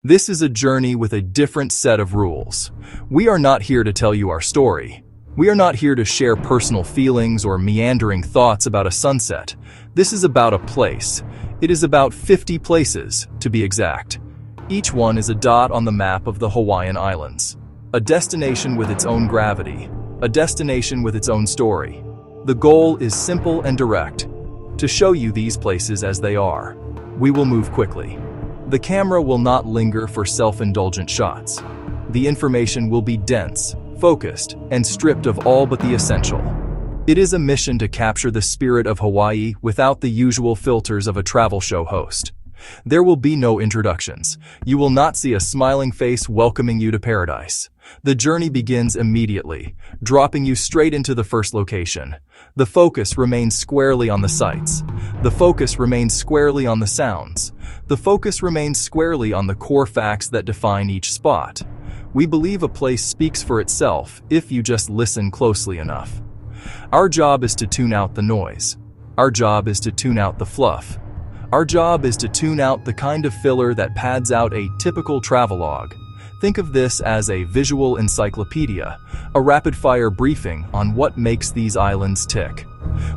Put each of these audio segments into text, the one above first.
This is a journey with a different set of rules. We are not here to tell you our story. We are not here to share personal feelings or meandering thoughts about a sunset. This is about a place. It is about 50 places, to be exact. Each one is a dot on the map of the Hawaiian Islands. A destination with its own gravity. A destination with its own story. The goal is simple and direct. To show you these places as they are. We will move quickly. The camera will not linger for self-indulgent shots. The information will be dense, focused, and stripped of all but the essential. It is a mission to capture the spirit of Hawaii without the usual filters of a travel show host. There will be no introductions. You will not see a smiling face welcoming you to paradise. The journey begins immediately, dropping you straight into the first location. The focus remains squarely on the sights. The focus remains squarely on the sounds. The focus remains squarely on the core facts that define each spot. We believe a place speaks for itself if you just listen closely enough. Our job is to tune out the noise. Our job is to tune out the fluff. Our job is to tune out the kind of filler that pads out a typical travelogue. Think of this as a visual encyclopedia, a rapid-fire briefing on what makes these islands tick.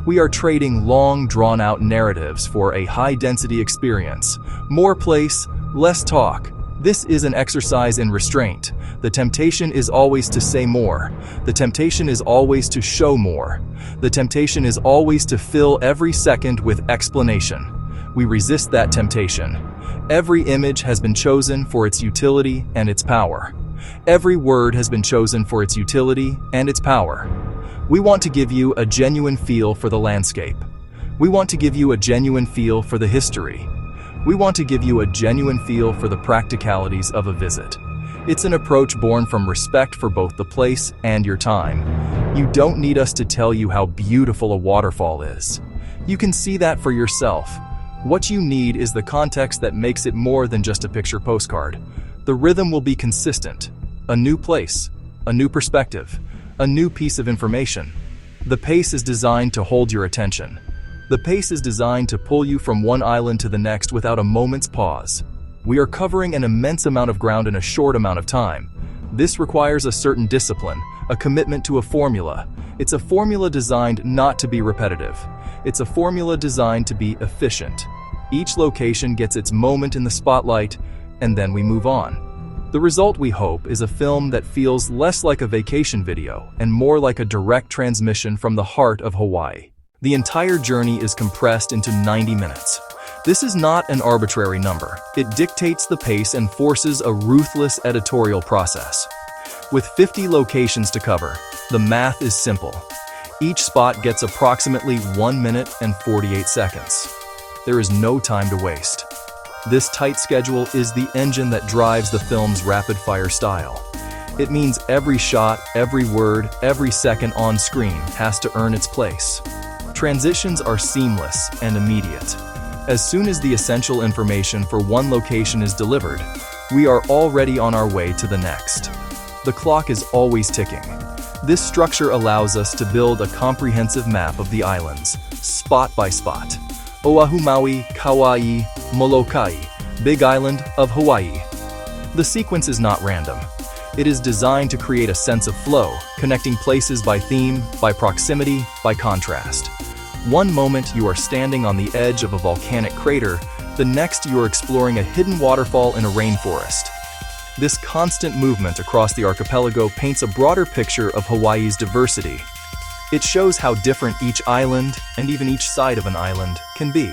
We are trading long, drawn-out narratives for a high-density experience. More place, less talk. This is an exercise in restraint. The temptation is always to say more. The temptation is always to show more. The temptation is always to fill every second with explanation. We resist that temptation. Every image has been chosen for its utility and its power. Every word has been chosen for its utility and its power. We want to give you a genuine feel for the landscape. We want to give you a genuine feel for the history. We want to give you a genuine feel for the practicalities of a visit. It's an approach born from respect for both the place and your time. You don't need us to tell you how beautiful a waterfall is. You can see that for yourself. What you need is the context that makes it more than just a picture postcard. The rhythm will be consistent. A new place, a new perspective, a new piece of information. The pace is designed to hold your attention. The pace is designed to pull you from one island to the next without a moment's pause. We are covering an immense amount of ground in a short amount of time. This requires a certain discipline, a commitment to a formula. It's a formula designed not to be repetitive. It's a formula designed to be efficient. Each location gets its moment in the spotlight, and then we move on. The result, we hope, is a film that feels less like a vacation video and more like a direct transmission from the heart of Hawaii. The entire journey is compressed into 90 minutes. This is not an arbitrary number. It dictates the pace and forces a ruthless editorial process. With 50 locations to cover, the math is simple. Each spot gets approximately 1 minute and 48 seconds. There is no time to waste. This tight schedule is the engine that drives the film's rapid-fire style. It means every shot, every word, every second on screen has to earn its place. Transitions are seamless and immediate. As soon as the essential information for one location is delivered, we are already on our way to the next. The clock is always ticking. This structure allows us to build a comprehensive map of the islands, spot by spot. Oʻahu, Maui, Kauaʻi, Molokai, Big Island of Hawaii. The sequence is not random. It is designed to create a sense of flow, connecting places by theme, by proximity, by contrast. One moment you are standing on the edge of a volcanic crater, the next you are exploring a hidden waterfall in a rainforest. This constant movement across the archipelago paints a broader picture of Hawaii's diversity. It shows how different each island, and even each side of an island, can be.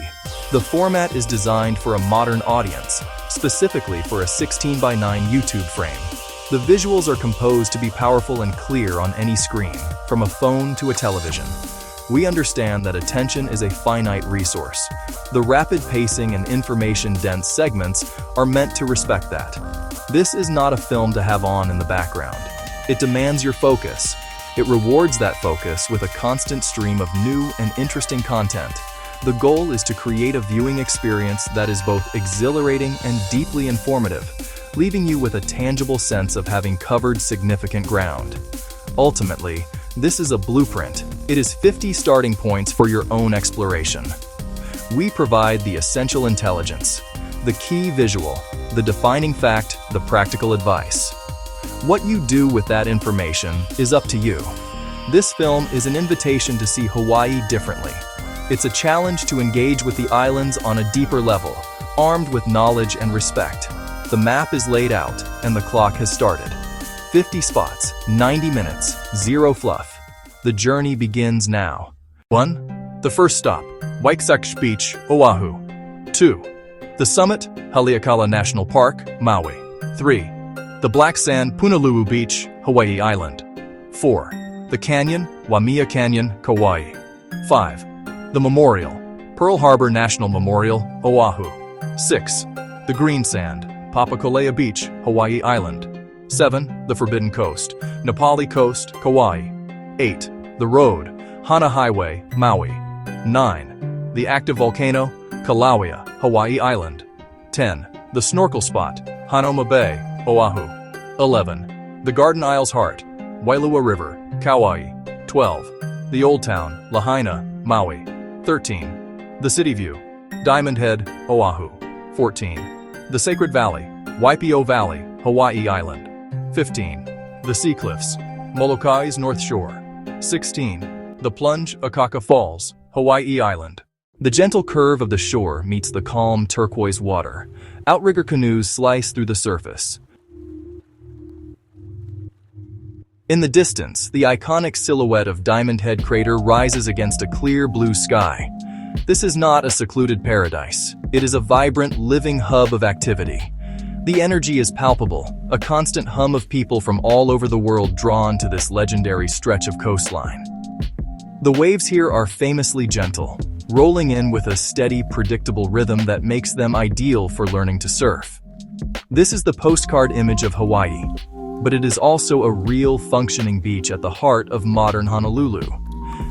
The format is designed for a modern audience, specifically for a 16:9 YouTube frame. The visuals are composed to be powerful and clear on any screen, from a phone to a television. We understand that attention is a finite resource. The rapid pacing and information-dense segments are meant to respect that. This is not a film to have on in the background. It demands your focus. It rewards that focus with a constant stream of new and interesting content. The goal is to create a viewing experience that is both exhilarating and deeply informative, leaving you with a tangible sense of having covered significant ground. Ultimately, this is a blueprint. It is 50 starting points for your own exploration. We provide the essential intelligence, the key visual, The defining fact, the practical advice. What you do with that information is up to you. This film is an invitation to see Hawaii differently. It's a challenge to engage with the islands on a deeper level, armed with knowledge and respect. The map is laid out, and the clock has started. 50 spots, 90 minutes, zero fluff. The journey begins now. 1. The first stop, Waikiki Beach, Oʻahu. 2. The summit, Haleakala National Park, Maui. 3. The black sand, Punalu'u Beach, Hawaii Island. 4. The canyon, Waimea Canyon, Kauaʻi. 5. The memorial, Pearl Harbor National Memorial, Oʻahu. 6. The green sand, Papakolea Beach, Hawaii Island. 7. The Forbidden Coast, Pali Coast, Kauaʻi. 8. The road, Hana Highway, Maui. 9. The active volcano, Kilauea, Hawaii Island. 10. The snorkel spot, Hanauma Bay, Oʻahu. 11. The Garden Isles Heart, Wailua River, Kauaʻi. 12. The Old Town, Lahaina, Maui. 13. The City View, Diamond Head, Oʻahu. 14. The Sacred Valley, Waipi'o Valley, Hawaii Island. 15. The Sea Cliffs, Molokai's North Shore. 16. The Plunge, Akaka Falls, Hawaii Island. The gentle curve of the shore meets the calm turquoise water. Outrigger canoes slice through the surface. In the distance, the iconic silhouette of Diamond Head Crater rises against a clear blue sky. This is not a secluded paradise. It is a vibrant, living hub of activity. The energy is palpable, a constant hum of people from all over the world drawn to this legendary stretch of coastline. The waves here are famously gentle, rolling in with a steady, predictable rhythm that makes them ideal for learning to surf. This is the postcard image of Hawaii, but it is also a real, functioning beach at the heart of modern Honolulu.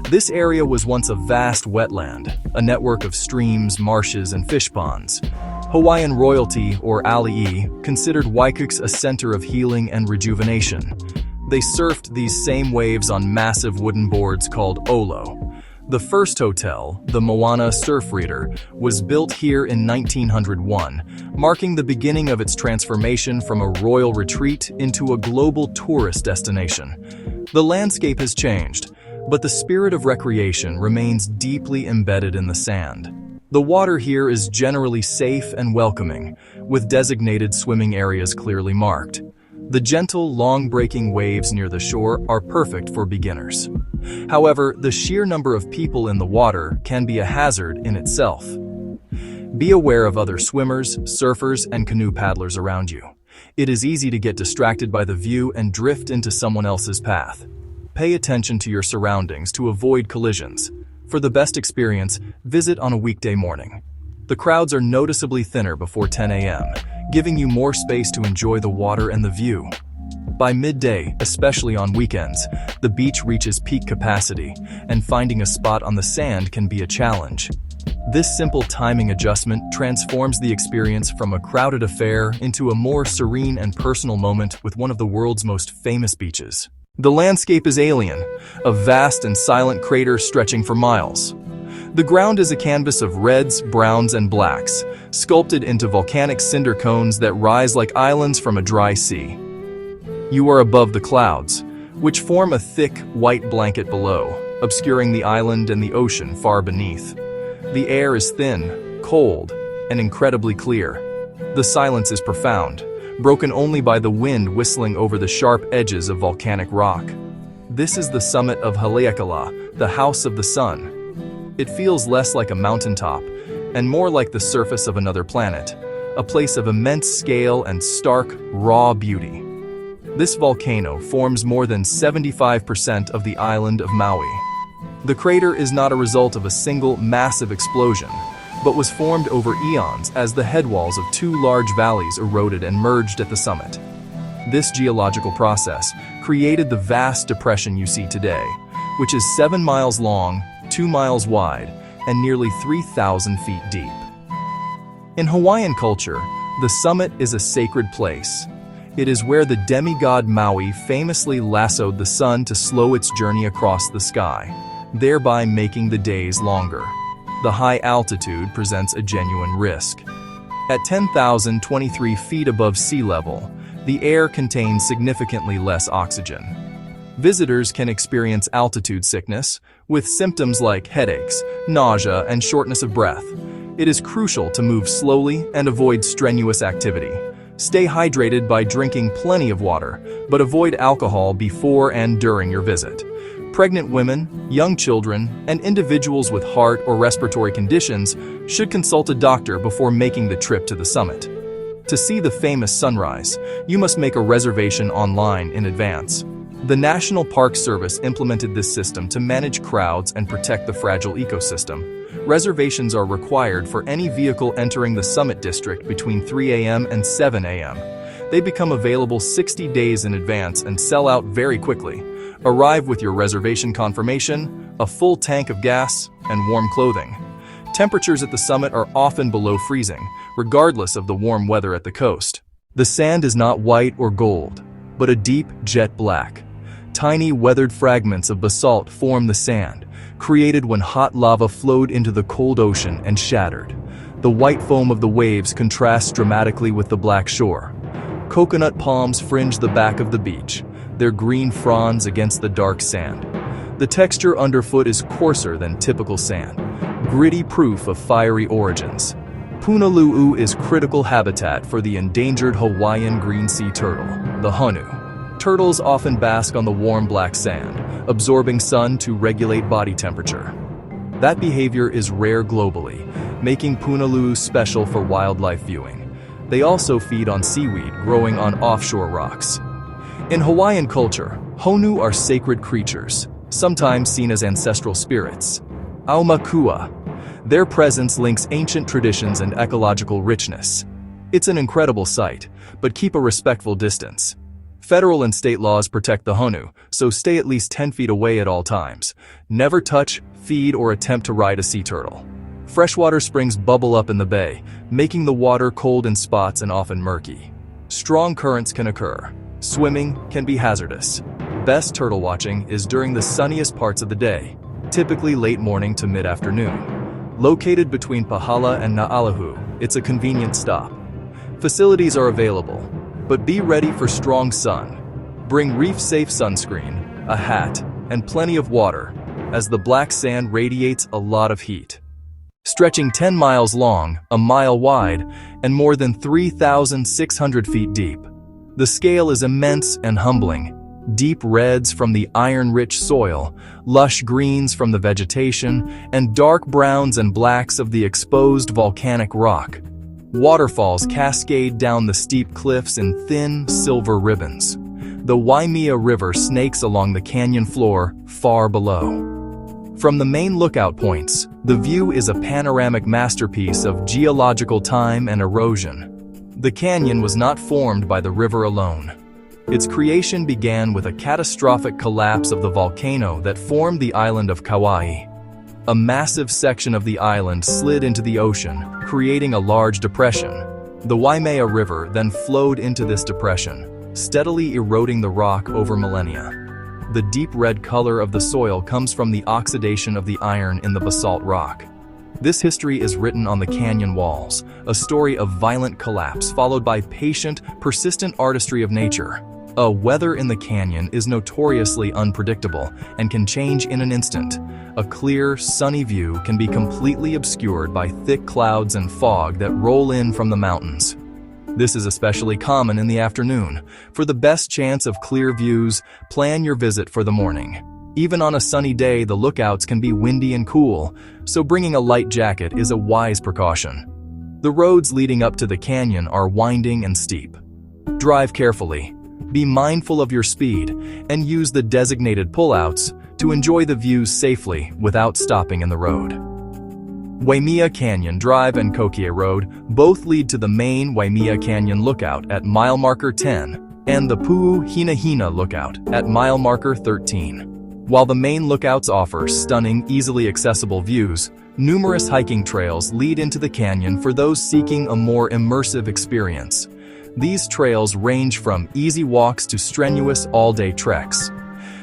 This area was once a vast wetland, a network of streams, marshes, and fish ponds. Hawaiian royalty, or Lānaʻi, considered Waikiki a center of healing and rejuvenation. They surfed these same waves on massive wooden boards called olo. The first hotel, the Moana Surf Reader, was built here in 1901, marking the beginning of its transformation from a royal retreat into a global tourist destination. The landscape has changed, but the spirit of recreation remains deeply embedded in the sand. The water here is generally safe and welcoming, with designated swimming areas clearly marked. The gentle, long-breaking waves near the shore are perfect for beginners. However, the sheer number of people in the water can be a hazard in itself. Be aware of other swimmers, surfers, and canoe paddlers around you. It is easy to get distracted by the view and drift into someone else's path. Pay attention to your surroundings to avoid collisions. For the best experience, visit on a weekday morning. The crowds are noticeably thinner before 10 a.m., giving you more space to enjoy the water and the view. By midday, especially on weekends, the beach reaches peak capacity, and finding a spot on the sand can be a challenge. This simple timing adjustment transforms the experience from a crowded affair into a more serene and personal moment with one of the world's most famous beaches. The landscape is alien, a vast and silent crater stretching for miles. The ground is a canvas of reds, browns, and blacks, sculpted into volcanic cinder cones that rise like islands from a dry sea. You are above the clouds, which form a thick, white blanket below, obscuring the island and the ocean far beneath. The air is thin, cold, and incredibly clear. The silence is profound, broken only by the wind whistling over the sharp edges of volcanic rock. This is the summit of Haleakala, the House of the Sun. It feels less like a mountaintop and more like the surface of another planet, a place of immense scale and stark, raw beauty. This volcano forms more than 75% of the island of Maui. The crater is not a result of a single massive explosion, but was formed over eons as the headwalls of two large valleys eroded and merged at the summit. This geological process created the vast depression you see today, which is 7 miles long, 2 miles wide, and nearly 3,000 feet deep. In Hawaiian culture, the summit is a sacred place. It is where the demigod Maui famously lassoed the sun to slow its journey across the sky, thereby making the days longer. The high altitude presents a genuine risk. At 10,023 feet above sea level, the air contains significantly less oxygen. Visitors can experience altitude sickness, with symptoms like headaches, nausea, and shortness of breath. It is crucial to move slowly and avoid strenuous activity. Stay hydrated by drinking plenty of water, but avoid alcohol before and during your visit. Pregnant women, young children, and individuals with heart or respiratory conditions should consult a doctor before making the trip to the summit. To see the famous sunrise, you must make a reservation online in advance. The National Park Service implemented this system to manage crowds and protect the fragile ecosystem. Reservations are required for any vehicle entering the summit district between 3 a.m. and 7 a.m. They become available 60 days in advance and sell out very quickly. Arrive with your reservation confirmation, a full tank of gas, and warm clothing. Temperatures at the summit are often below freezing, regardless of the warm weather at the coast. The sand is not white or gold, but a deep jet black. Tiny weathered fragments of basalt form the sand, created when hot lava flowed into the cold ocean and shattered. The white foam of the waves contrasts dramatically with the black shore. Coconut palms fringe the back of the beach, their green fronds against the dark sand. The texture underfoot is coarser than typical sand, gritty proof of fiery origins. Punalu'u is critical habitat for the endangered Hawaiian green sea turtle, the honu. Turtles often bask on the warm black sand, absorbing sun to regulate body temperature. That behavior is rare globally, making Punalu'u special for wildlife viewing. They also feed on seaweed growing on offshore rocks. In Hawaiian culture, honu are sacred creatures, sometimes seen as ancestral spirits. Aumakua. Their presence links ancient traditions and ecological richness. It's an incredible sight, but keep a respectful distance. Federal and state laws protect the honu, so stay at least 10 feet away at all times. Never touch, feed, or attempt to ride a sea turtle. Freshwater springs bubble up in the bay, making the water cold in spots and often murky. Strong currents can occur. Swimming can be hazardous. Best turtle watching is during the sunniest parts of the day, typically late morning to mid-afternoon. Located between Pahala and Na'alahu, it's a convenient stop. Facilities are available, but be ready for strong sun. Bring reef-safe sunscreen, a hat, and plenty of water, as the black sand radiates a lot of heat. Stretching 10 miles long, a mile wide, and more than 3,600 feet deep. The scale is immense and humbling. Deep reds from the iron-rich soil, lush greens from the vegetation, and dark browns and blacks of the exposed volcanic rock. Waterfalls cascade down the steep cliffs in thin, silver ribbons. The Waimea River snakes along the canyon floor, far below. From the main lookout points, the view is a panoramic masterpiece of geological time and erosion. The canyon was not formed by the river alone. Its creation began with a catastrophic collapse of the volcano that formed the island of Kauaʻi. A massive section of the island slid into the ocean, creating a large depression. The Waimea River then flowed into this depression, steadily eroding the rock over millennia. The deep red color of the soil comes from the oxidation of the iron in the basalt rock. This history is written on the canyon walls, a story of violent collapse followed by patient, persistent artistry of nature. Weather in the canyon is notoriously unpredictable and can change in an instant. A clear, sunny view can be completely obscured by thick clouds and fog that roll in from the mountains. This is especially common in the afternoon. For the best chance of clear views, plan your visit for the morning. Even on a sunny day, the lookouts can be windy and cool, so bringing a light jacket is a wise precaution. The roads leading up to the canyon are winding and steep. Drive carefully. Be mindful of your speed, and use the designated pullouts to enjoy the views safely without stopping in the road. Waimea Canyon Drive and Kokie Road both lead to the main Waimea Canyon lookout at mile marker 10 and the Pu'u Hinahina lookout at mile marker 13. While the main lookouts offer stunning, easily accessible views, numerous hiking trails lead into the canyon for those seeking a more immersive experience. These trails range from easy walks to strenuous all-day treks.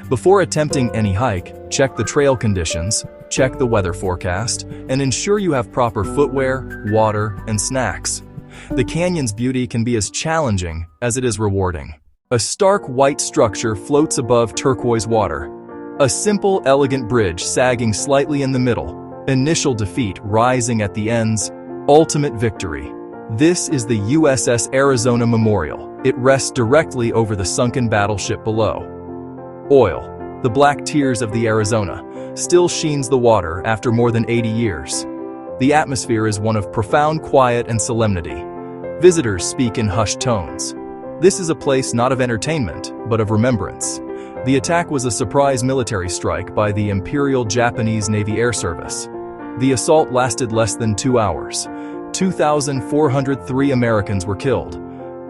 Before attempting any hike, check the trail conditions, check the weather forecast, and ensure you have proper footwear, water, and snacks. The canyon's beauty can be as challenging as it is rewarding. A stark white structure floats above turquoise water. A simple, elegant bridge sagging slightly in the middle. Initial defeat rising at the ends. Ultimate victory. This is the USS Arizona Memorial. It rests directly over the sunken battleship below. Oil, the black tears of the Arizona, still sheens the water after more than 80 years. The atmosphere is one of profound quiet and solemnity. Visitors speak in hushed tones. This is a place not of entertainment, but of remembrance. The attack was a surprise military strike by the Imperial Japanese Navy Air Service. The assault lasted less than 2 hours. 2,403 Americans were killed.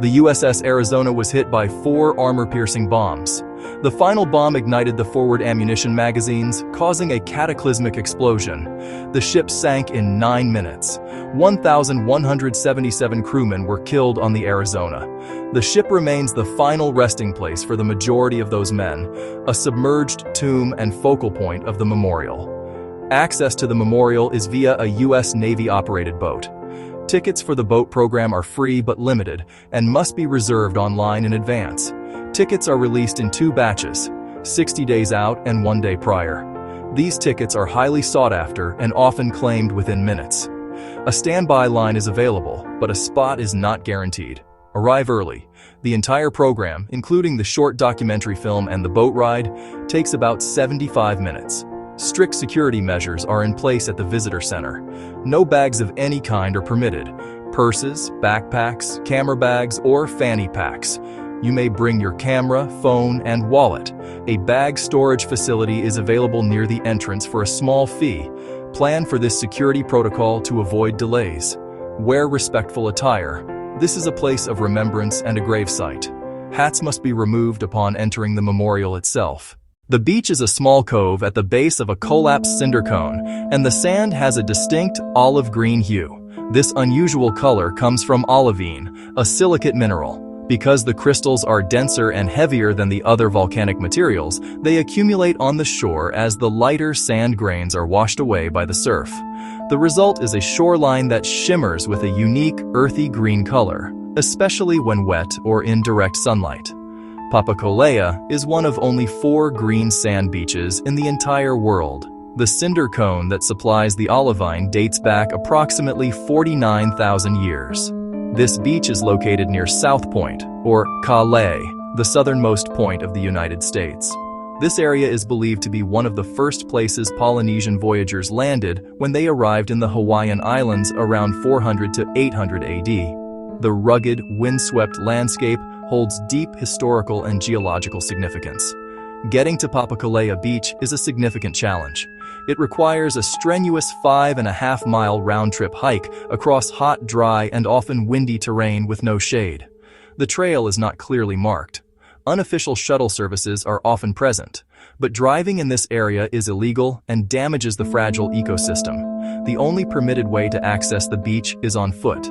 The USS Arizona was hit by 4 armor-piercing bombs. The final bomb ignited the forward ammunition magazines, causing a cataclysmic explosion. The ship sank in 9 minutes. 1,177 crewmen were killed on the Arizona. The ship remains the final resting place for the majority of those men, a submerged tomb and focal point of the memorial. Access to the memorial is via a U.S. Navy-operated boat. Tickets for the boat program are free but limited and must be reserved online in advance. Tickets are released in 2 batches, 60 days out and 1 day prior. These tickets are highly sought after and often claimed within minutes. A standby line is available, but a spot is not guaranteed. Arrive early. The entire program, including the short documentary film and the boat ride, takes about 75 minutes. Strict security measures are in place at the visitor center. No bags of any kind are permitted. Purses, backpacks, camera bags, or fanny packs. You may bring your camera, phone, and wallet. A bag storage facility is available near the entrance for a small fee. Plan for this security protocol to avoid delays. Wear respectful attire. This is a place of remembrance and a gravesite. Hats must be removed upon entering the memorial itself. The beach is a small cove at the base of a collapsed cinder cone, and the sand has a distinct olive green hue. This unusual color comes from olivine, a silicate mineral. Because the crystals are denser and heavier than the other volcanic materials, they accumulate on the shore as the lighter sand grains are washed away by the surf. The result is a shoreline that shimmers with a unique earthy green color, especially when wet or in direct sunlight. Papakolea is one of only 4 green sand beaches in the entire world. The cinder cone that supplies the olivine dates back approximately 49,000 years. This beach is located near South Point, or Kauaʻi, the southernmost point of the United States. This area is believed to be one of the first places Polynesian voyagers landed when they arrived in the Hawaiian Islands around 400 to 800 AD. The rugged, windswept landscape holds deep historical and geological significance. Getting to Papakolea Beach is a significant challenge. It requires a strenuous 5.5-mile round-trip hike across hot, dry, and often windy terrain with no shade. The trail is not clearly marked. Unofficial shuttle services are often present, but driving in this area is illegal and damages the fragile ecosystem. The only permitted way to access the beach is on foot.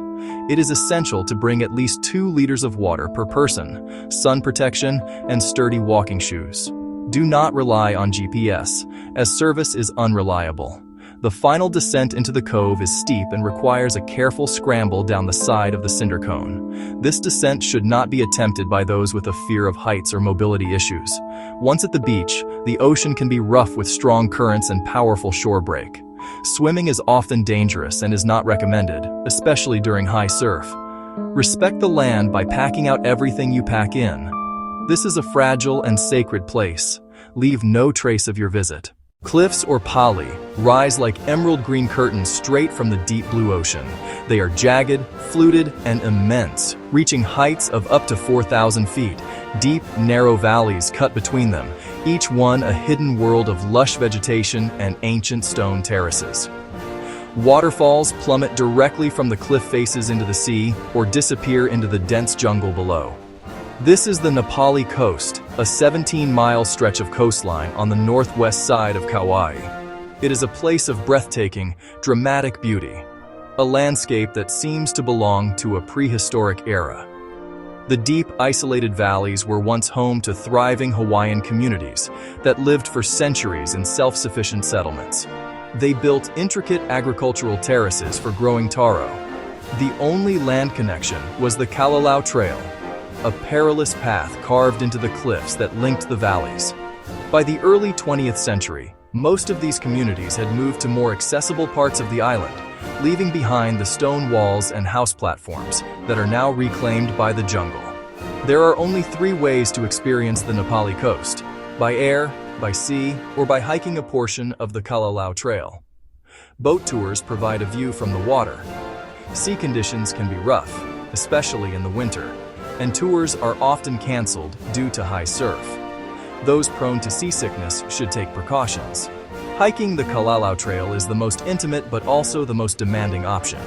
It is essential to bring at least 2 liters of water per person, sun protection, and sturdy walking shoes. Do not rely on GPS, as service is unreliable. The final descent into the cove is steep and requires a careful scramble down the side of the cinder cone. This descent should not be attempted by those with a fear of heights or mobility issues. Once at the beach, the ocean can be rough with strong currents and powerful shore break. Swimming is often dangerous and is not recommended, especially during high surf. Respect the land by packing out everything you pack in. This is a fragile and sacred place. Leave no trace of your visit. Cliffs or pali rise like emerald green curtains straight from the deep blue ocean. They are jagged, fluted, and immense, reaching heights of up to 4,000 feet. Deep, narrow valleys cut between them, each one a hidden world of lush vegetation and ancient stone terraces. Waterfalls plummet directly from the cliff faces into the sea or disappear into the dense jungle below. This is the Pali Coast, a 17-mile stretch of coastline on the northwest side of Kauaʻi. It is a place of breathtaking, dramatic beauty, a landscape that seems to belong to a prehistoric era. The deep, isolated valleys were once home to thriving Hawaiian communities that lived for centuries in self-sufficient settlements. They built intricate agricultural terraces for growing taro, The only land connection was the Kalalau Trail, a perilous path carved into the cliffs that linked the valleys. By the early 20th century, most of these communities had moved to more accessible parts of the island, leaving behind the stone walls and house platforms that are now reclaimed by the jungle. There are only 3 ways to experience the Pali Coast: by air, by sea, or by hiking a portion of the Kalalau Trail. Boat tours provide a view from the water. Sea conditions can be rough, especially in the winter, and tours are often canceled due to high surf. Those prone to seasickness should take precautions. Hiking the Kalalau Trail is the most intimate but also the most demanding option.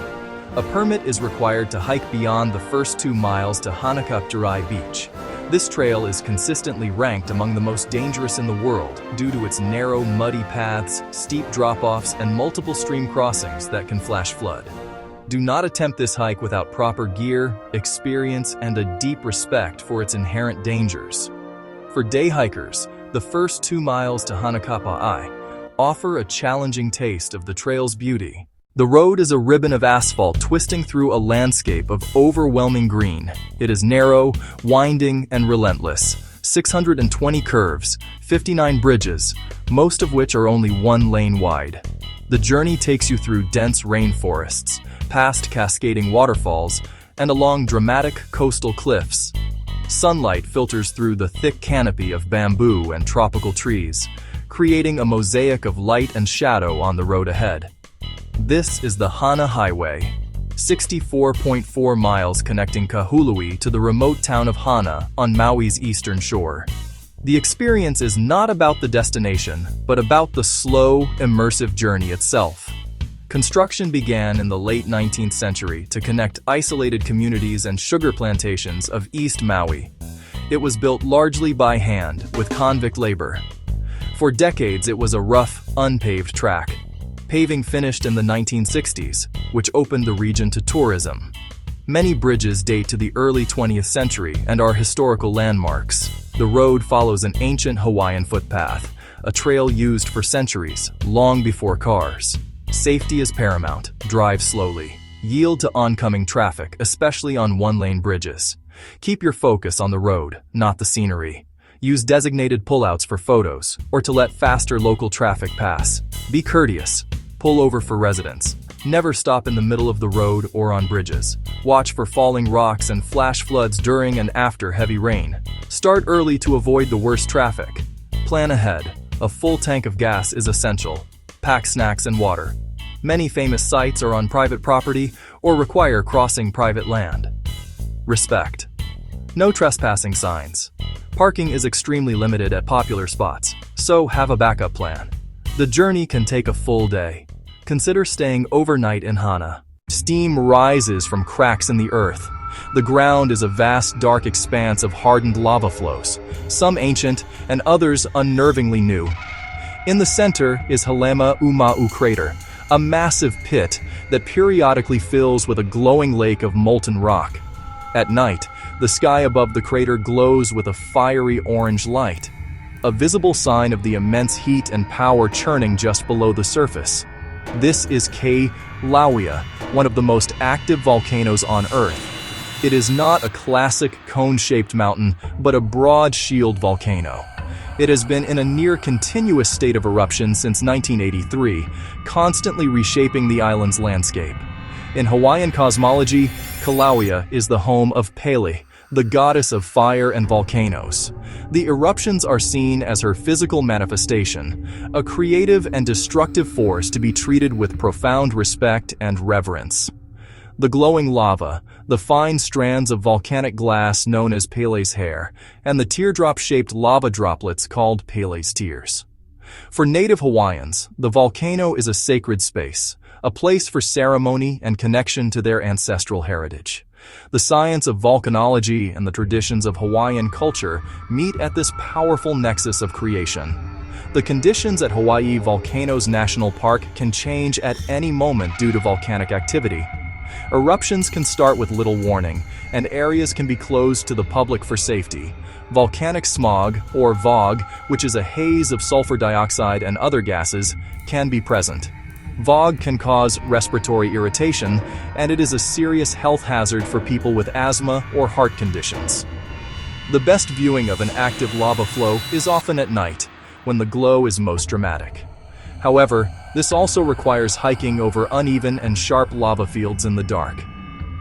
A permit is required to hike beyond the first 2 miles to Punalu'u Beach. This trail is consistently ranked among the most dangerous in the world due to its narrow, muddy paths, steep drop-offs, and multiple stream crossings that can flash flood. Do not attempt this hike without proper gear, experience, and a deep respect for its inherent dangers. For day hikers, the first 2 miles to Kauaʻi offer a challenging taste of the trail's beauty. The road is a ribbon of asphalt twisting through a landscape of overwhelming green. It is narrow, winding, and relentless. 620 curves, 59 bridges, most of which are only 1 lane wide. The journey takes you through dense rainforests, past cascading waterfalls, and along dramatic coastal cliffs. Sunlight filters through the thick canopy of bamboo and tropical trees, creating a mosaic of light and shadow on the road ahead. This is the Hana Highway, 64.4 miles connecting Kahului to the remote town of Hana on Maui's eastern shore. The experience is not about the destination, but about the slow, immersive journey itself. Construction began in the late 19th century to connect isolated communities and sugar plantations of East Maui. It was built largely by hand, with convict labor. For decades, it was a rough, unpaved track. Paving finished in the 1960s, which opened the region to tourism. Many bridges date to the early 20th century and are historical landmarks. The road follows an ancient Hawaiian footpath, a trail used for centuries, long before cars. Safety is paramount. Drive slowly. Yield to oncoming traffic, especially on 1-lane bridges. Keep your focus on the road, not the scenery. Use designated pullouts for photos, or to let faster local traffic pass. Be courteous. Pull over for residents. Never stop in the middle of the road or on bridges. Watch for falling rocks and flash floods during and after heavy rain. Start early to avoid the worst traffic. Plan ahead. A full tank of gas is essential. Pack snacks and water. Many famous sites are on private property or require crossing private land. Respect. No trespassing signs. Parking is extremely limited at popular spots, so have a backup plan. The journey can take a full day. Consider staying overnight in Hana. Steam rises from cracks in the earth. The ground is a vast, dark expanse of hardened lava flows, some ancient and others unnervingly new. In the center is Haleakala crater, a massive pit that periodically fills with a glowing lake of molten rock. At night, the sky above the crater glows with a fiery orange light, a visible sign of the immense heat and power churning just below the surface. This is Kilauea, one of the most active volcanoes on Earth. It is not a classic cone-shaped mountain, but a broad shield volcano. It has been in a near-continuous state of eruption since 1983, constantly reshaping the island's landscape. In Hawaiian cosmology, Kilauea is the home of Pele, the goddess of fire and volcanoes. The eruptions are seen as her physical manifestation, a creative and destructive force to be treated with profound respect and reverence. The glowing lava, the fine strands of volcanic glass known as Pele's hair, and the teardrop-shaped lava droplets called Pele's tears. For native Hawaiians, the volcano is a sacred space, a place for ceremony and connection to their ancestral heritage. The science of volcanology and the traditions of Hawaiian culture meet at this powerful nexus of creation. The conditions at Hawaii Volcanoes National Park can change at any moment due to volcanic activity. Eruptions can start with little warning, and areas can be closed to the public for safety. Volcanic smog, or VOG, which is a haze of sulfur dioxide and other gases, can be present. Fog can cause respiratory irritation, and it is a serious health hazard for people with asthma or heart conditions. The best viewing of an active lava flow is often at night, when the glow is most dramatic. However, this also requires hiking over uneven and sharp lava fields in the dark.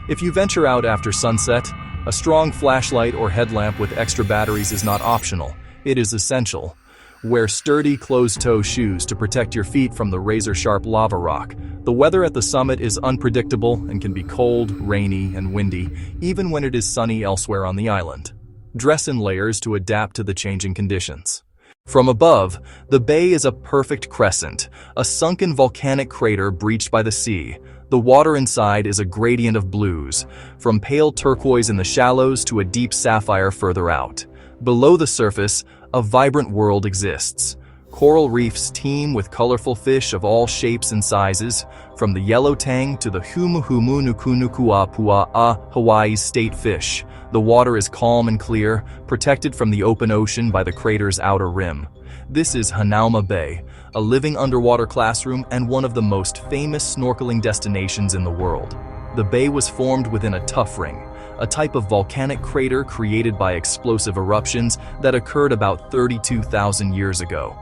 If you venture out after sunset, a strong flashlight or headlamp with extra batteries is not optional, it is essential. Wear sturdy closed-toe shoes to protect your feet from the razor-sharp lava rock. The weather at the summit is unpredictable and can be cold, rainy, and windy, even when it is sunny elsewhere on the island. Dress in layers to adapt to the changing conditions. From above, the bay is a perfect crescent, a sunken volcanic crater breached by the sea. The water inside is a gradient of blues, from pale turquoise in the shallows to a deep sapphire further out. Below the surface, a vibrant world exists. Coral reefs teem with colorful fish of all shapes and sizes, from the yellow tang to the humuhumu nukunukuapua'a, Hawaii's state fish. The water is calm and clear, protected from the open ocean by the crater's outer rim. This is Hanauma Bay, a living underwater classroom and one of the most famous snorkeling destinations in the world. The bay was formed within a tuff ring, a type of volcanic crater created by explosive eruptions that occurred about 32,000 years ago.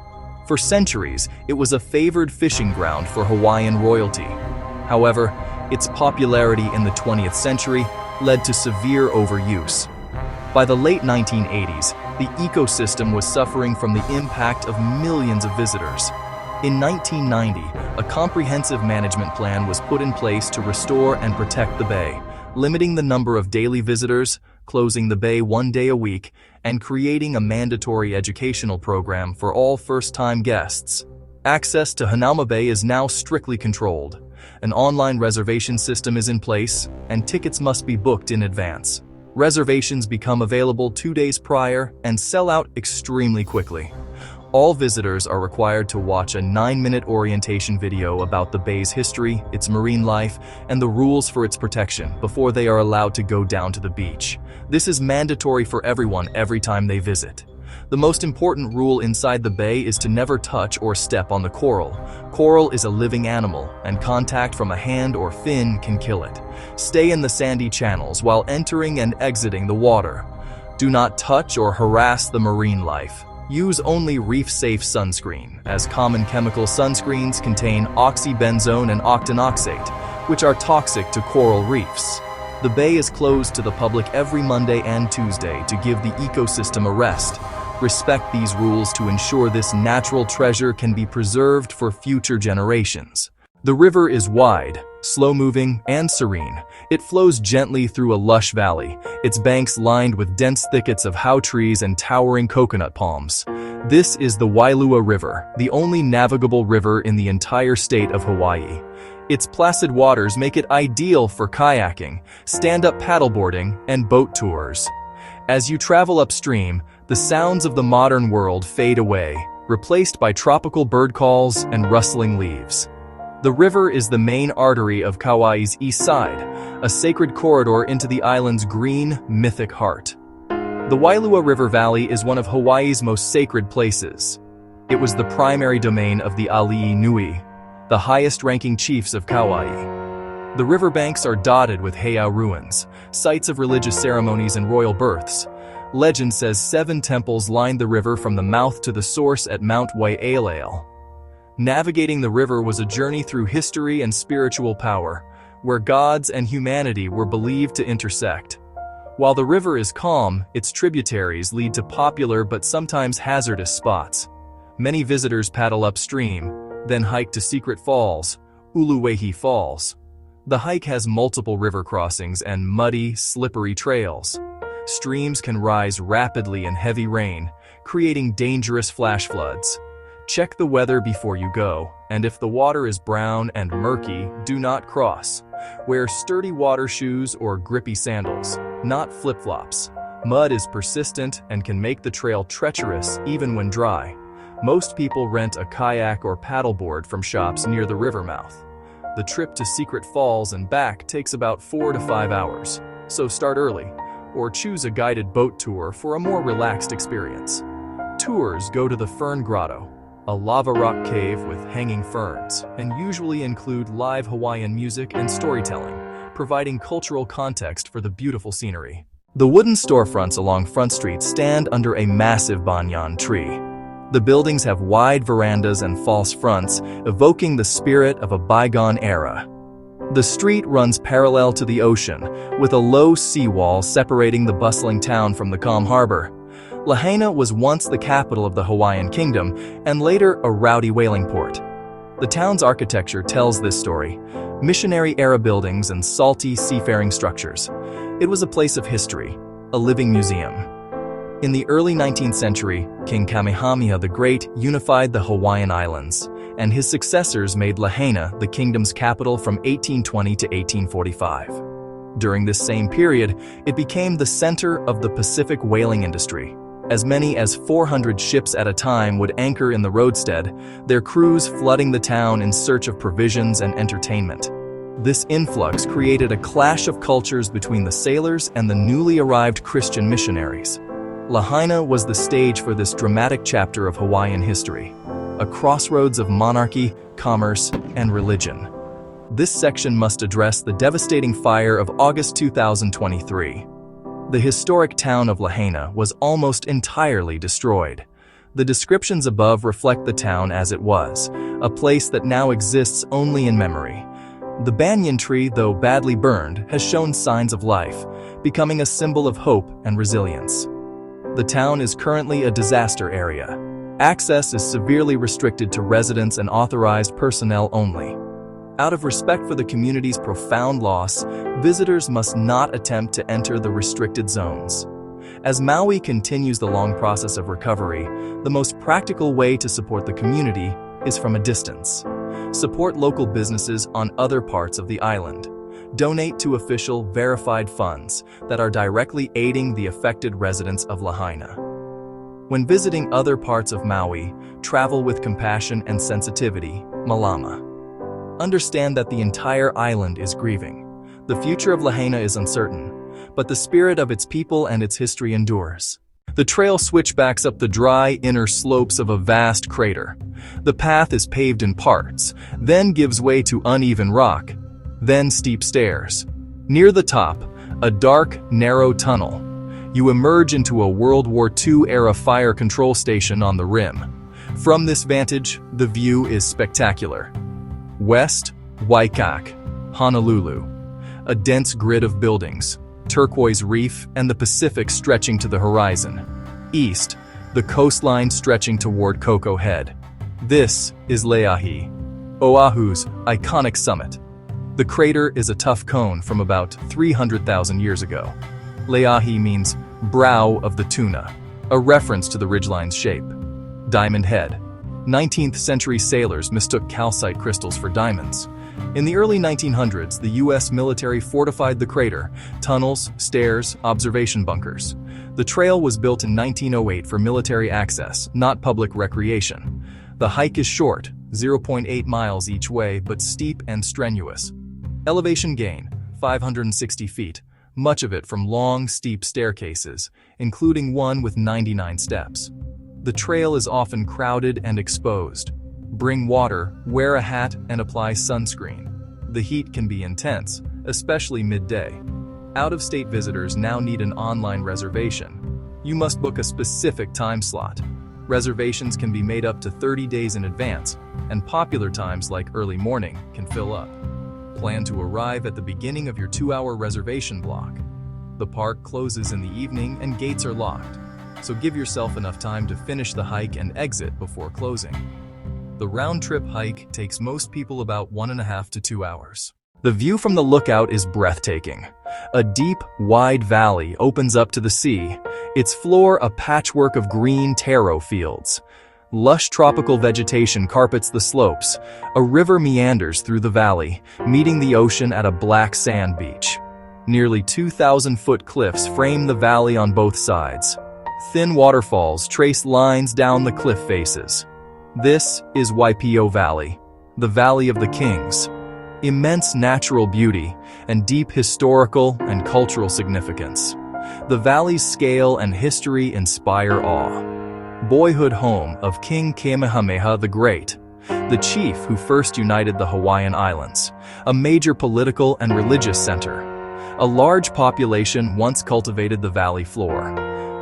For centuries, it was a favored fishing ground for Hawaiian royalty. However, its popularity in the 20th century led to severe overuse. By the late 1980s, the ecosystem was suffering from the impact of millions of visitors. In 1990, a comprehensive management plan was put in place to restore and protect the bay, limiting the number of daily visitors, closing the bay 1 day a week, and creating a mandatory educational program for all first-time guests. Access to Hanauma Bay is now strictly controlled. An online reservation system is in place, and tickets must be booked in advance. Reservations become available 2 days prior and sell out extremely quickly. All visitors are required to watch a 9-minute orientation video about the bay's history, its marine life, and the rules for its protection before they are allowed to go down to the beach. This is mandatory for everyone every time they visit. The most important rule inside the bay is to never touch or step on the coral. Coral is a living animal, and contact from a hand or fin can kill it. Stay in the sandy channels while entering and exiting the water. Do not touch or harass the marine life. Use only reef-safe sunscreen, as common chemical sunscreens contain oxybenzone and octinoxate, which are toxic to coral reefs. The bay is closed to the public every Monday and Tuesday to give the ecosystem a rest. Respect these rules to ensure this natural treasure can be preserved for future generations. The river is wide, slow-moving, and serene. It flows gently through a lush valley, its banks lined with dense thickets of hau trees and towering coconut palms. This is the Wailua River, the only navigable river in the entire state of Hawaii. Its placid waters make it ideal for kayaking, stand-up paddleboarding, and boat tours. As you travel upstream, the sounds of the modern world fade away, replaced by tropical bird calls and rustling leaves. The river is the main artery of Kauaʻi's east side, a sacred corridor into the island's green, mythic heart. The Wailua River Valley is one of Hawaii's most sacred places. It was the primary domain of the Ali'i Nui, the highest-ranking chiefs of Kauaʻi. The riverbanks are dotted with heiau ruins, sites of religious ceremonies and royal births. Legend says 7 temples lined the river from the mouth to the source at Mount Waialale. Navigating the river was a journey through history and spiritual power, where gods and humanity were believed to intersect. While the river is calm, its tributaries lead to popular but sometimes hazardous spots. Many visitors paddle upstream, then hike to secret falls, Uluwaihi Falls. The hike has multiple river crossings and muddy, slippery trails. Streams can rise rapidly in heavy rain, creating dangerous flash floods. Check the weather before you go, and if the water is brown and murky, do not cross. Wear sturdy water shoes or grippy sandals, not flip-flops. Mud is persistent and can make the trail treacherous even when dry. Most people rent a kayak or paddleboard from shops near the river mouth. The trip to Secret Falls and back takes about 4 to 5 hours, so start early, or choose a guided boat tour for a more relaxed experience. Tours go to the Fern Grotto, a lava rock cave with hanging ferns, and usually include live Hawaiian music and storytelling, providing cultural context for the beautiful scenery. The wooden storefronts along Front Street stand under a massive banyan tree. The buildings have wide verandas and false fronts, evoking the spirit of a bygone era. The street runs parallel to the ocean, with a low seawall separating the bustling town from the calm harbor. Lahaina was once the capital of the Hawaiian kingdom and later a rowdy whaling port. The town's architecture tells this story: missionary-era buildings and salty seafaring structures. It was a place of history, a living museum. In the early 19th century, King Kamehameha the Great unified the Hawaiian Islands, and his successors made Lahaina the kingdom's capital from 1820 to 1845. During this same period, it became the center of the Pacific whaling industry. As many as 400 ships at a time would anchor in the roadstead, their crews flooding the town in search of provisions and entertainment. This influx created a clash of cultures between the sailors and the newly arrived Christian missionaries. Lahaina was the stage for this dramatic chapter of Hawaiian history, a crossroads of monarchy, commerce, and religion. This section must address the devastating fire of August 2023. The historic town of Lahaina was almost entirely destroyed. The descriptions above reflect the town as it was, a place that now exists only in memory. The banyan tree, though badly burned, has shown signs of life, becoming a symbol of hope and resilience. The town is currently a disaster area. Access is severely restricted to residents and authorized personnel only. Out of respect for the community's profound loss, visitors must not attempt to enter the restricted zones. As Maui continues the long process of recovery, the most practical way to support the community is from a distance. Support local businesses on other parts of the island. Donate to official, verified funds that are directly aiding the affected residents of Lahaina. When visiting other parts of Maui, travel with compassion and sensitivity, malama. Understand that the entire island is grieving. The future of Lahaina is uncertain, but the spirit of its people and its history endures. The trail switchbacks up the dry inner slopes of a vast crater. The path is paved in parts, then gives way to uneven rock, then steep stairs. Near the top, a dark, narrow tunnel. You emerge into a World War II-era fire control station on the rim. From this vantage, the view is spectacular. West, Waikiki, Honolulu. A dense grid of buildings, turquoise reef, and the Pacific stretching to the horizon. East, the coastline stretching toward Koko Head. This is Laʻi, Oʻahu's iconic summit. The crater is a tough cone from about 300,000 years ago. Laʻi means brow of the tuna, a reference to the ridgeline's shape. Diamond Head. 19th century sailors mistook calcite crystals for diamonds. In the early 1900s, the U.S. military fortified the crater, tunnels, stairs, observation bunkers. The trail was built in 1908 for military access, not public recreation. The hike is short, 0.8 miles each way, but steep and strenuous. Elevation gain, 560 feet, much of it from long, steep staircases, including one with 99 steps. The trail is often crowded and exposed. Bring water, wear a hat, and apply sunscreen. The heat can be intense, especially midday. Out-of-state visitors now need an online reservation. You must book a specific time slot. Reservations can be made up to 30 days in advance, and popular times like early morning can fill up. Plan to arrive at the beginning of your 2-hour reservation block. The park closes in the evening and gates are locked, so give yourself enough time to finish the hike and exit before closing. The round-trip hike takes most people about 1.5 to 2 hours. The view from the lookout is breathtaking. A deep, wide valley opens up to the sea, its floor a patchwork of green taro fields. Lush tropical vegetation carpets the slopes. A river meanders through the valley, meeting the ocean at a black sand beach. Nearly 2,000-foot cliffs frame the valley on both sides. Thin waterfalls trace lines down the cliff faces. This is Waipi'o Valley, the Valley of the Kings. Immense natural beauty and deep historical and cultural significance. The valley's scale and history inspire awe. boyhood home of King Kamehameha the Great, the chief who first united the Hawaiian Islands, a major political and religious center. A large population once cultivated the valley floor.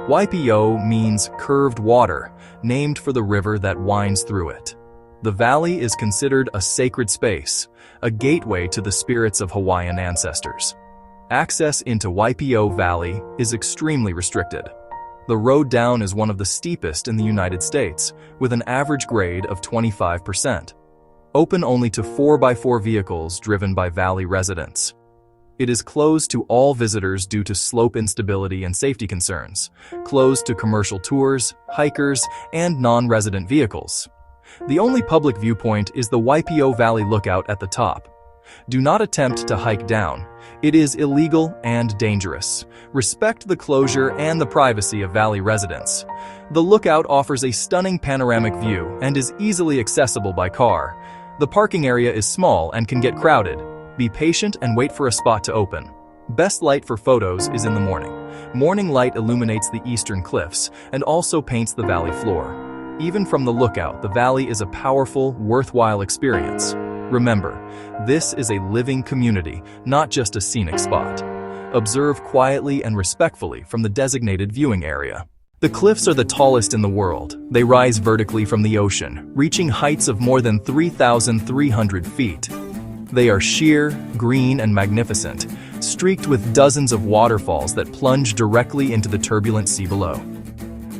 Waipi'o means curved water, named for the river that winds through it. The valley is considered a sacred space, a gateway to the spirits of Hawaiian ancestors. Access into Waipi'o Valley is extremely restricted. The road down is one of the steepest in the United States, with an average grade of 25%. Open only to 4x4 vehicles driven by valley residents. It is closed to all visitors due to slope instability and safety concerns, closed to commercial tours, hikers, and non-resident vehicles. The only public viewpoint is the Waipi'o Valley lookout at the top. Do not attempt to hike down. It is illegal and dangerous. Respect the closure and the privacy of valley residents. The lookout offers a stunning panoramic view and is easily accessible by car. The parking area is small and can get crowded. Be patient and wait for a spot to open. Best light for photos is in the morning. Morning light illuminates the eastern cliffs and also paints the valley floor. Even from the lookout, the valley is a powerful, worthwhile experience. Remember, this is a living community, not just a scenic spot. Observe quietly and respectfully from the designated viewing area. The cliffs are the tallest in the world. They rise vertically from the ocean, reaching heights of more than 3,300 feet. They are sheer, green, and magnificent, streaked with dozens of waterfalls that plunge directly into the turbulent sea below.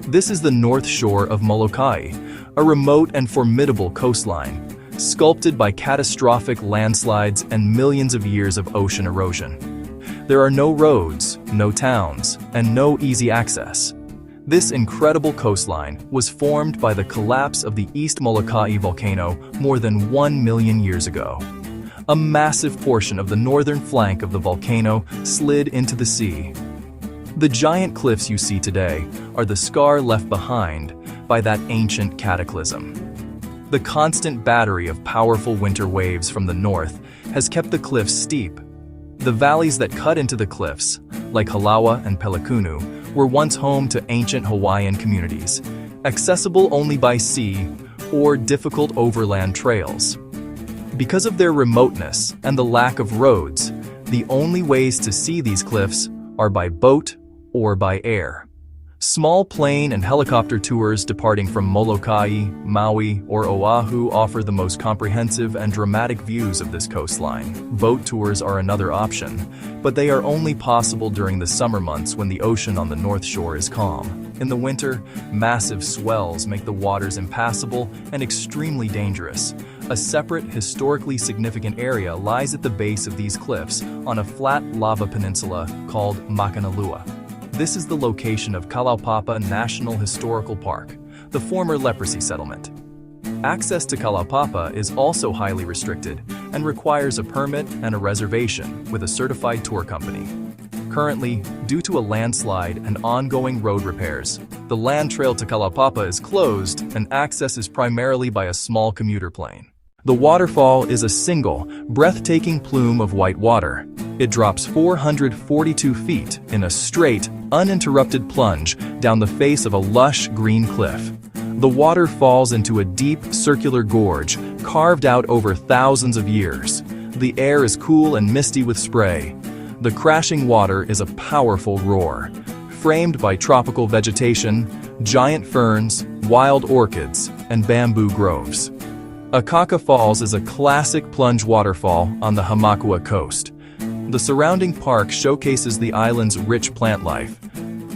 This is the north shore of Molokai, a remote and formidable coastline, sculpted by catastrophic landslides and millions of years of ocean erosion. There are no roads, no towns, and no easy access. This incredible coastline was formed by the collapse of the East Molokaʻi volcano more than 1 million years ago. A massive portion of the northern flank of the volcano slid into the sea. The giant cliffs you see today are the scar left behind by that ancient cataclysm. The constant battery of powerful winter waves from the north has kept the cliffs steep. The valleys that cut into the cliffs, like Halawa and Pelekunu, were once home to ancient Hawaiian communities, accessible only by sea or difficult overland trails. Because of their remoteness and the lack of roads, the only ways to see these cliffs are by boat or by air. Small plane and helicopter tours departing from Molokai, Maui, or Oʻahu offer the most comprehensive and dramatic views of this coastline. Boat tours are another option, but they are only possible during the summer months when the ocean on the north shore is calm. In the winter, massive swells make the waters impassable and extremely dangerous. A separate, historically significant area lies at the base of these cliffs on a flat lava peninsula called Makanalua. This is the location of Kalaupapa National Historical Park, the former leprosy settlement. Access to Kalaupapa is also highly restricted and requires a permit and a reservation with a certified tour company. Currently, due to a landslide and ongoing road repairs, the land trail to Kalaupapa is closed and access is primarily by a small commuter plane. The waterfall is a single, breathtaking plume of white water. It drops 442 feet in a straight, uninterrupted plunge down the face of a lush green cliff. The water falls into a deep, circular gorge carved out over thousands of years. The air is cool and misty with spray. The crashing water is a powerful roar, framed by tropical vegetation, giant ferns, wild orchids, and bamboo groves. Akaka Falls is a classic plunge waterfall on the Hamakua coast. The surrounding park showcases the island's rich plant life.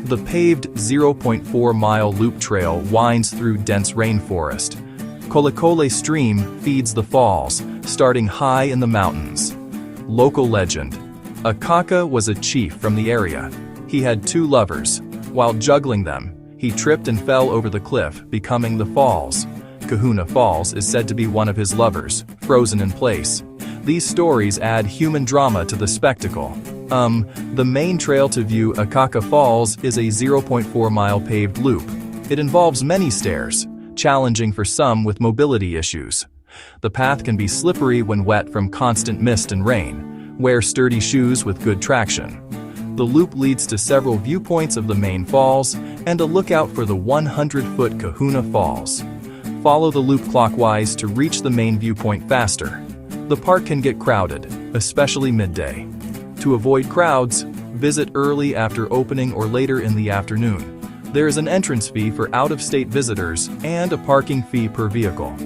The paved 0.4-mile loop trail winds through dense rainforest. Kolekole Stream feeds the falls, starting high in the mountains. Local legend: Akaka was a chief from the area. He had 2 lovers. While juggling them, he tripped and fell over the cliff, becoming the falls. Kahuna Falls is said to be one of his lovers, frozen in place. These stories add human drama to the spectacle. The main trail to view Akaka Falls is a 0.4-mile paved loop. It involves many stairs, challenging for some with mobility issues. The path can be slippery when wet from constant mist and rain. Wear sturdy shoes with good traction. The loop leads to several viewpoints of the main falls and a lookout for the 100-foot Kahuna Falls. Follow the loop clockwise to reach the main viewpoint faster. The park can get crowded, especially midday. To avoid crowds, visit early after opening or later in the afternoon. There is an entrance fee for out-of-state visitors and a parking fee per vehicle.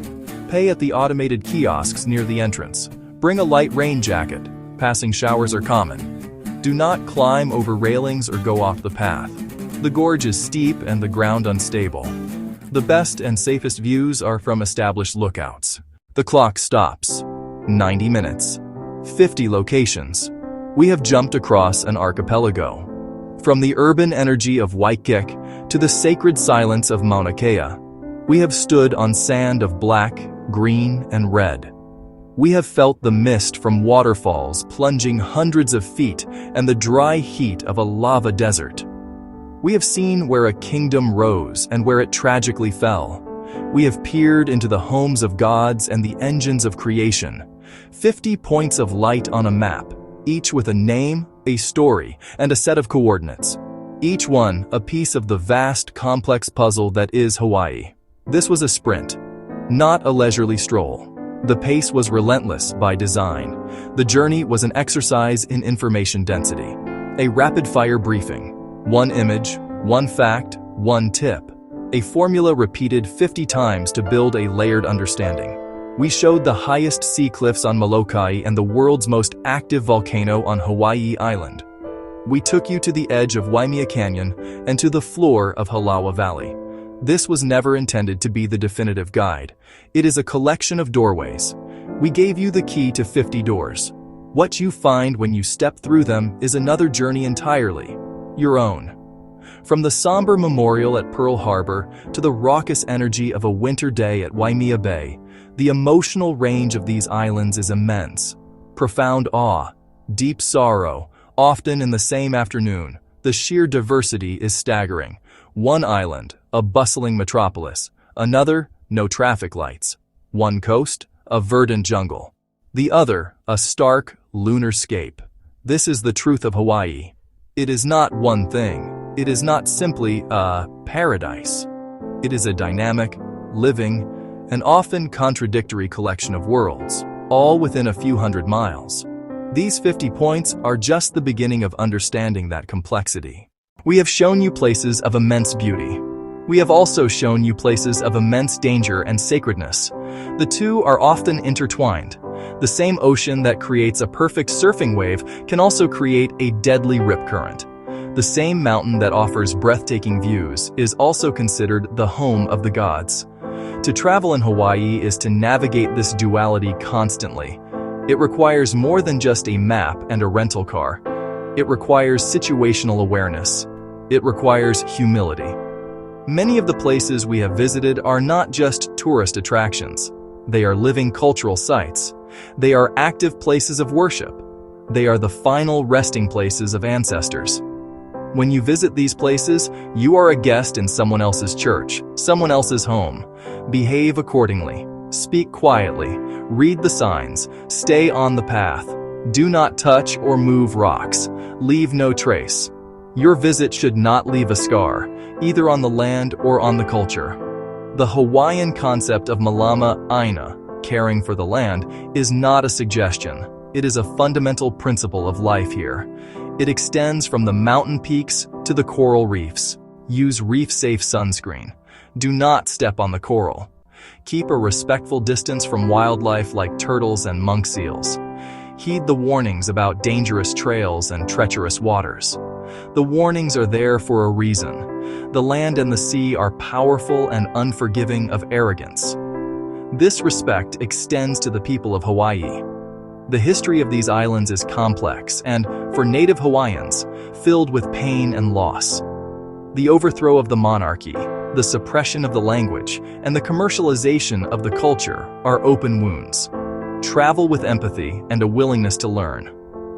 Pay at the automated kiosks near the entrance. Bring a light rain jacket. Passing showers are common. Do not climb over railings or go off the path. The gorge is steep and the ground unstable. The best and safest views are from established lookouts. The clock stops. 90 minutes. 50 locations. We have jumped across an archipelago. From the urban energy of Waikiki to the sacred silence of Mauna Kea, we have stood on sand of black, green, and red. We have felt the mist from waterfalls plunging hundreds of feet and the dry heat of a lava desert. We have seen where a kingdom rose and where it tragically fell. We have peered into the homes of gods and the engines of creation. 50 points of light on a map, each with a name, a story, and a set of coordinates. Each one a piece of the vast, complex puzzle that is Hawaii. This was a sprint, not a leisurely stroll. The pace was relentless by design. The journey was an exercise in information density. A rapid-fire briefing. One image, one fact, one tip. A formula repeated 50 times to build a layered understanding. We showed the highest sea cliffs on Molokai and the world's most active volcano on Hawaii Island. We took you to the edge of Waimea Canyon and to the floor of Haleakala Valley. This was never intended to be the definitive guide. It is a collection of doorways. We gave you the key to 50 doors. What you find when you step through them is another journey entirely, your own. From the somber memorial at Pearl Harbor to the raucous energy of a winter day at Waimea Bay, the emotional range of these islands is immense. Profound awe, deep sorrow, often in the same afternoon. The sheer diversity is staggering. One island, a bustling metropolis. Another, no traffic lights. One coast, a verdant jungle. The other, a stark, lunar scape. This is the truth of Hawaii. It is not one thing. It is not simply a paradise. It is a dynamic, living, and often contradictory collection of worlds, all within a few hundred miles. These 50 points are just the beginning of understanding that complexity. We have shown you places of immense beauty. We have also shown you places of immense danger and sacredness. The two are often intertwined. The same ocean that creates a perfect surfing wave can also create a deadly rip current. The same mountain that offers breathtaking views is also considered the home of the gods. To travel in Hawaii is to navigate this duality constantly. It requires more than just a map and a rental car. It requires situational awareness. It requires humility. Many of the places we have visited are not just tourist attractions. They are living cultural sites. They are active places of worship. They are the final resting places of ancestors. When you visit these places, you are a guest in someone else's church, someone else's home. Behave accordingly. Speak quietly. Read the signs. Stay on the path. Do not touch or move rocks. Leave no trace. Your visit should not leave a scar, either on the land or on the culture. The Hawaiian concept of malama aina, caring for the land, is not a suggestion. It is a fundamental principle of life here. It extends from the mountain peaks to the coral reefs. Use reef-safe sunscreen. Do not step on the coral. Keep a respectful distance from wildlife like turtles and monk seals. Heed the warnings about dangerous trails and treacherous waters. The warnings are there for a reason. The land and the sea are powerful and unforgiving of arrogance. This respect extends to the people of Hawaii. The history of these islands is complex and, for native Hawaiians, filled with pain and loss. The overthrow of the monarchy, the suppression of the language, and the commercialization of the culture are open wounds. Travel with empathy and a willingness to learn.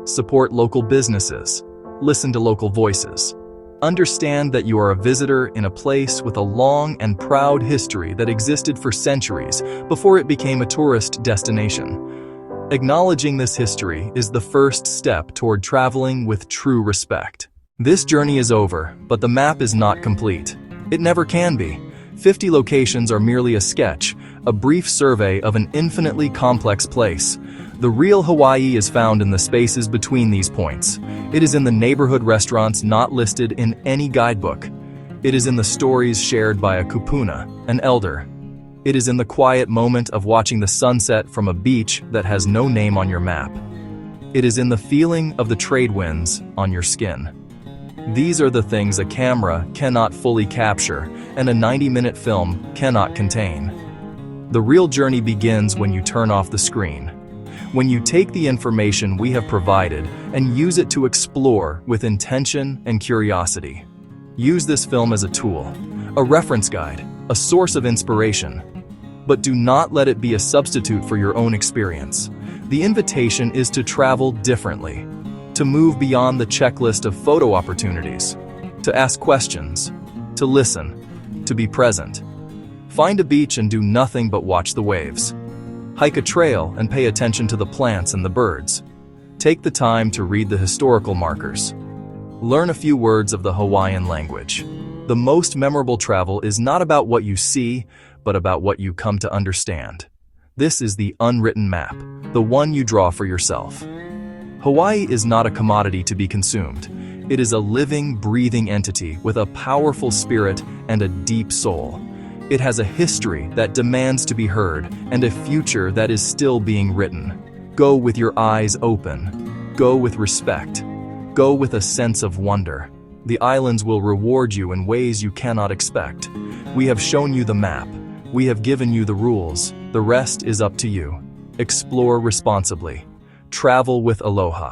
Support local businesses. Listen to local voices. Understand that you are a visitor in a place with a long and proud history that existed for centuries before it became a tourist destination. Acknowledging this history is the first step toward traveling with true respect. This journey is over, but the map is not complete. It never can be. 50 locations are merely a sketch, a brief survey of an infinitely complex place. The real Hawaii is found in the spaces between these points. It is in the neighborhood restaurants not listed in any guidebook. It is in the stories shared by a kupuna, an elder. It is in the quiet moment of watching the sunset from a beach that has no name on your map. It is in the feeling of the trade winds on your skin. These are the things a camera cannot fully capture and a 90-minute film cannot contain. The real journey begins when you turn off the screen. When you take the information we have provided and use it to explore with intention and curiosity. Use this film as a tool, a reference guide, a source of inspiration. But do not let it be a substitute for your own experience. The invitation is to travel differently, to move beyond the checklist of photo opportunities, to ask questions, to listen, to be present. Find a beach and do nothing but watch the waves. Hike a trail and pay attention to the plants and the birds. Take the time to read the historical markers. Learn a few words of the Hawaiian language. The most memorable travel is not about what you see, but about what you come to understand. This is the unwritten map, the one you draw for yourself. Hawaii is not a commodity to be consumed. It is a living, breathing entity with a powerful spirit and a deep soul. It has a history that demands to be heard and a future that is still being written. Go with your eyes open. Go with respect. Go with a sense of wonder. The islands will reward you in ways you cannot expect. We have shown you the map. We have given you the rules. The rest is up to you. Explore responsibly. Travel with aloha.